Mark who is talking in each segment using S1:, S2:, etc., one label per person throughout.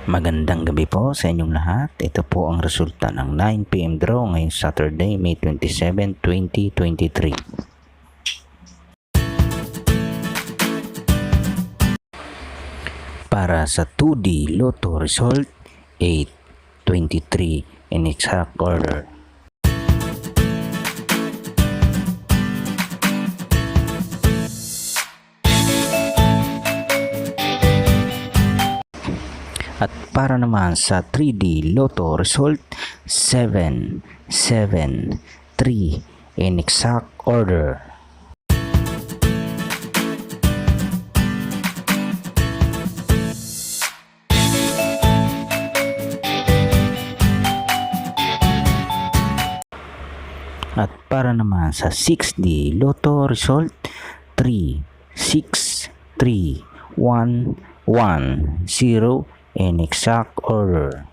S1: Magandang gabi po sa inyong lahat. Ito po ang resulta ng 9 PM draw ngayong Saturday, May 27, 2023. Para sa 2D Lotto result, 8, 23 in exact order. At para naman sa 3D Lotto result, 7, 7, 3 in exact order. At para naman sa 6D Lotto result, 3, 6, 3, 1, 1, 0 in exact order.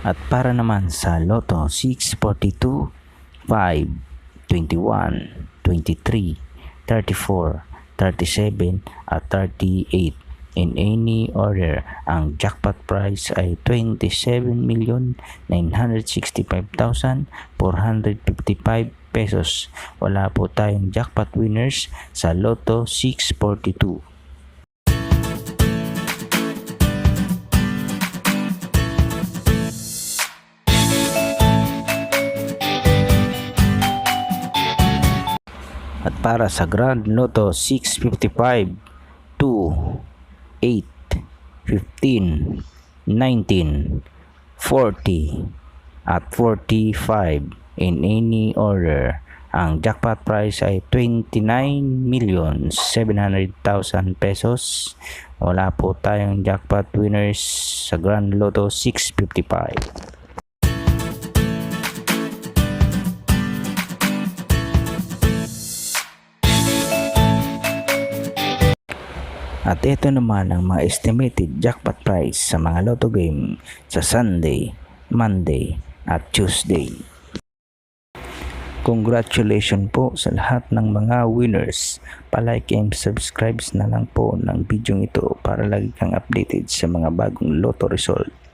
S1: At para naman sa Lotto 642, 5, 21, 23, 34, 37 at 38 in any order, ang jackpot prize ay 27,965,455 pesos. Wala po tayong jackpot winners sa Lotto 642. At para sa Grand Lotto 655, 2, 8, 15, 19, 40 at 45 in any order, ang jackpot prize ay 29,700,000 pesos. Wala po tayong jackpot winners sa Grand Lotto 655. At ito naman ang mga estimated jackpot price sa mga lotto game sa Sunday, Monday at Tuesday. Congratulations po sa lahat ng mga winners. Palike and subscribe na lang po ng video ito para lagi kang updated sa mga bagong lotto result.